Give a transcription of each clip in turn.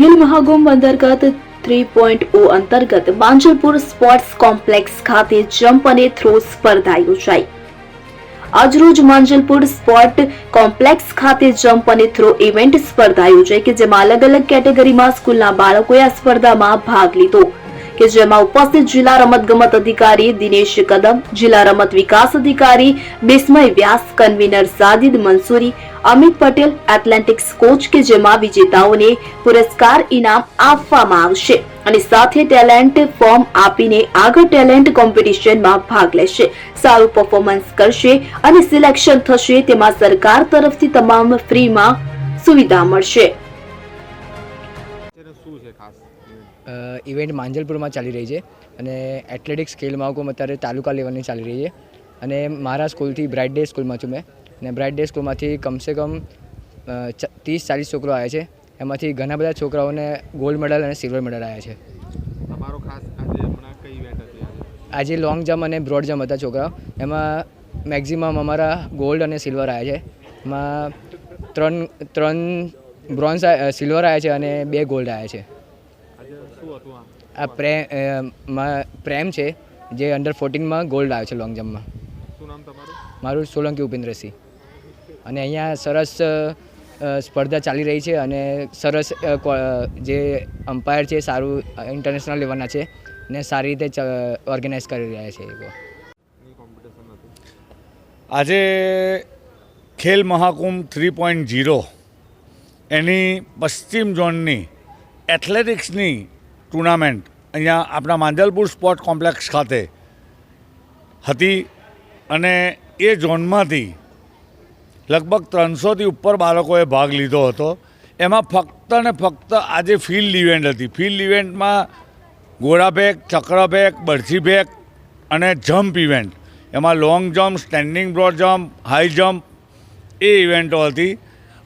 ખેલ મહાકુંભ અંતર્ગત 3.0 અંતર્ગત Manjalpur sports complex ખાતે જમ્પ અને થ્રો સ્પર્ધા યોજાઈ। આજરોજ માંજલપુર સ્પોર્ટ કોમ્પ્લેક્સ ખાતે જમ્પ અને થ્રો ઇવેન્ટ સ્પર્ધા યોજાઈ કે જેમાં અલગ અલગ કેટેગરીમાં સ્કૂલના બાળકોએ આ સ્પર્ધામાં ભાગ લીધો કે જેમાં ઉપસ્થિત જિલ્લા રમતગમત અધિકારી દિનેશ કદમ, જિલ્લા રમત વિકાસ અધિકારી Bismay Vyas, convener Sajid Mansuri, Amit Patel, athletics coach કે જેમાં વિજેતાઓને પુરસ્કાર ઇનામ આપવામાં આવશે અને સાથે ટેલેન્ટ ફોર્મ આપીને આગળ ટેલેન્ટ કોમ્પિટિશનમાં ભાગ લેશે, સારું પરફોર્મન્સ કરશે અને સિલેક્શન થશે તેમાં સરકાર તરફથી તમામ ફ્રીમાં સુવિધા મળશે। ઇવેન્ટ માંજલપુરમાં ચાલી રહી છે અને એથ્લેટિક્સ ખેલ મહાકુંભ અત્યારે તાલુકા લેવલની ચાલી રહી છે અને મારા સ્કૂલથી બ્રાઇટ ડે સ્કૂલમાં છું મેં અને બ્રાઇટ ડે સ્કૂલમાંથી કમસે કમ 30-40 છોકરો આવ્યા છે। એમાંથી ઘણા બધા છોકરાઓને ગોલ્ડ મેડલ અને સિલ્વર મેડલ આવ્યા છે। તમારો ખાસ આજે હમણાં કઈ ઇવેન્ટ હતી? આજે લોંગ જમ્પ અને બ્રોડ જમ્પ હતા છોકરાઓ, એમાં મેક્ઝિમમ અમારા ગોલ્ડ અને સિલ્વર આવ્યા છે। એમાં ત્રણ બ્રોન્ઝ સિલ્વર આવ્યા છે અને 2 ગોલ્ડ આવ્યા છે। આ પ્રેમ છે જે અંડર 14માં ગોલ્ડ આવ્યો છે લોંગ જમ્પમાં। શું નામ તમારું? મારું સોલંકી ઉપેન્દ્રસિંહ। અને અહીંયા સરસ સ્પર્ધા ચાલી રહી છે અને સરસ જે અમ્પાયર છે સારું ઇન્ટરનેશનલ લેવલના છે ને સારી રીતે ઓર્ગેનાઇઝ કરી રહ્યા છે। આજે ખેલ મહાકુંભ 3.0 એની પશ્ચિમ ઝોનની એથ્લેટિક્સની ટુર્નામેન્ટ અહીંયા આપણા માંજલપુર સ્પોર્ટ કોમ્પ્લેક્સ ખાતે હતી અને એ ઝોનમાંથી લગભગ 300થી ઉપર બાળકોએ ભાગ લીધો હતો। એમાં ફક્ત ને ફક્ત આજે ફિલ્ડ ઇવેન્ટ હતી। ફિલ્ડ ઇવેન્ટમાં ગોળાફેંક, ચક્રફેંક, બરછી ફેંક અને જમ્પ ઇવેન્ટ, એમાં long jump, standing broad jump, high jump એ ઇવેન્ટો હતી।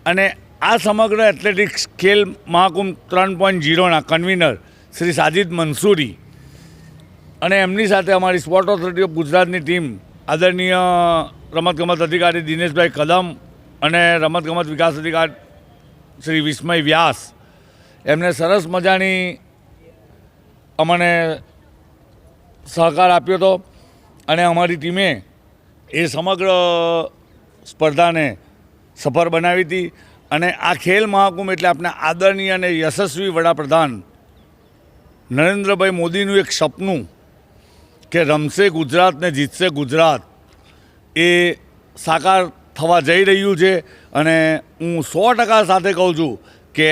અને આ સમગ્ર એથ્લેટિક્સ ખેલ મહાકુંભ 3.0ના કન્વીનર શ્રી સાજિદ મંસૂરી અને એમની સાથે અમારી સ્પોર્ટ ઓથોરિટી ઓફ ગુજરાતની ટીમ આદરણીય રમતગમત અધિકારી દિનેશભાઈ કદમ અને રમતગમત વિકાસ અધિકારી શ્રી બિસ્મય વ્યાસ એમને સરસ મજાની અમને સહકાર આપ્યો હતો અને અમારી ટીમે એ સમગ્ર સ્પર્ધાને સફળ બનાવી હતી। અને આ ખેલ મહાકુંભ એટલે આપણે આદરણીય અને યશસ્વી વડાપ્રધાન નરેન્દ્રભાઈ મોદીનું એક સપનું કે રમશે ગુજરાત ને જીતશે ગુજરાત એ સાકાર થવા જઈ રહ્યું છે। અને હું 100% સાથે કહું છું કે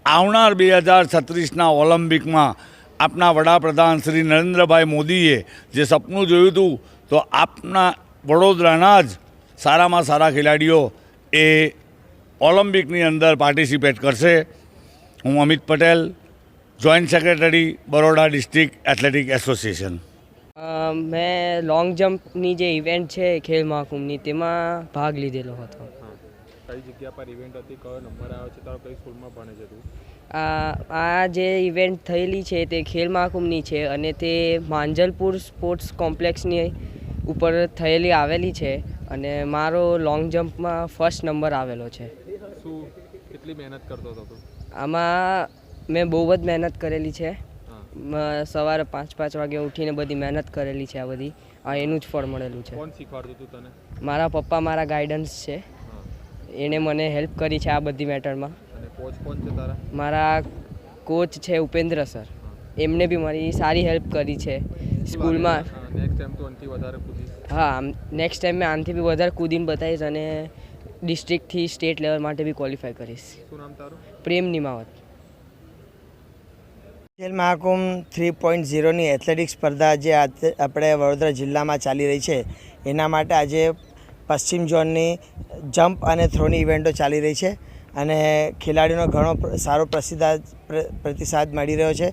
આવનાર 2036ના ઓલિમ્પિકમાં આપના વડાપ્રધાન શ્રી નરેન્દ્રભાઈ મોદીએ જે સપનું જોયું હતું તો આપના વડોદરાના જ સારામાં સારા ખેલાડીઓ એ ઓલિમ્પિકની અંદર પાર્ટિસિપેટ કરશે। હું Amit Patel, joint secretary Baroda district athletic association. મેં લોંગ જમ્પની જે ઇવેન્ટ છે ખેલ મહાકુંભની તેમાં ભાગ લીધેલો હતો। કઈ જગ્યા પર ઇવેન્ટ હતી? કયો નંબર આવ્યો છે? તારો કઈ સ્કૂલમાં ભણે છે તું? આ જે ઇવેન્ટ થયેલી છે તે ખેલ મહાકુંભની છે અને તે માંજલપુર સ્પોર્ટ્સ કોમ્પ્લેક્સની ઉપર થયેલી આવેલી છે અને મારો લોંગ જમ્પમાં ફર્સ્ટ નંબર આવેલો છે। શું કેટલી મહેનત કરતો હતો તું? આમાં મેં બહુ જ મહેનત કરેલી છે। સવારે 5 વાગે ઉઠીને બધી મહેનત કરેલી છે। આ બધી એનું જ ફળ મળેલું છે। કોણ શીખવાડતું હતું તને? મારા પપ્પા મારા ગાઈડન્સ છે, એણે મને હેલ્પ કરી છે આ બધી મેટરમાં। અને કોચ કોણ છે તારા? મારા કોચ છે ઉપેન્દ્ર સર, એમને બી મારી સારી હેલ્પ કરી છે સ્કૂલમાં। નેક્સ્ટ ટાઈમ તું આનાથી વધારે કૂદીશ? હા, નેક્સ્ટ ટાઈમ મેં આનાથી બી વધારે કૂદીને બતાવીશ અને ડિસ્ટ્રિક્ટથી સ્ટેટ લેવલ માટે બી ક્વોલિફાય કરીશ। શું નામ તારું? પ્રેમ નિમાવત। ખેલ મહાકુંભ 3.0ની એથ્લેટિક્સ સ્પર્ધા જે આપણે વડોદરા જિલ્લામાં ચાલી રહી છે એના માટે આજે પશ્ચિમ ઝોનની જમ્પ અને થ્રોની ઇવેન્ટો ચાલી રહી છે અને ખેલાડીઓનો ઘણો સારો પ્રતિસાદ મળી રહ્યો છે।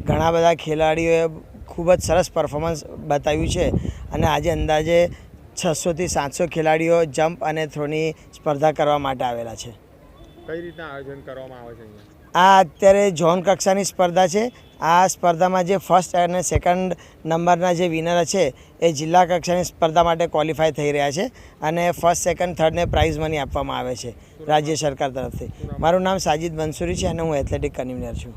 ઘણા બધા ખેલાડીઓએ ખૂબ જ સરસ પરફોર્મન્સ બતાવ્યું છે અને આજે અંદાજે 600થી 700 ખેલાડીઓ જમ્પ અને થ્રોની સ્પર્ધા કરવા માટે આવેલા છે। કઈ રીતના આયોજન કરવામાં આવે છે અહીંયા? આ અત્યારે ઝોન કક્ષાની સ્પર્ધા છે. આ સ્પર્ધામાં જે ફર્સ્ટ અને સેકન્ડ નંબરના જે વિનર છે એ જિલ્લા કક્ષાની સ્પર્ધા માટે ક્વોલિફાય થઈ રહ્યા છે અને ફર્સ્ટ સેકન્ડ થર્ડને પ્રાઇઝ મની આપવામાં આવે છે રાજ્ય સરકાર તરફથી. મારું નામ સાજિદ મંસૂરી છે અને હું એથ્લેટિક કન્વીનર છું.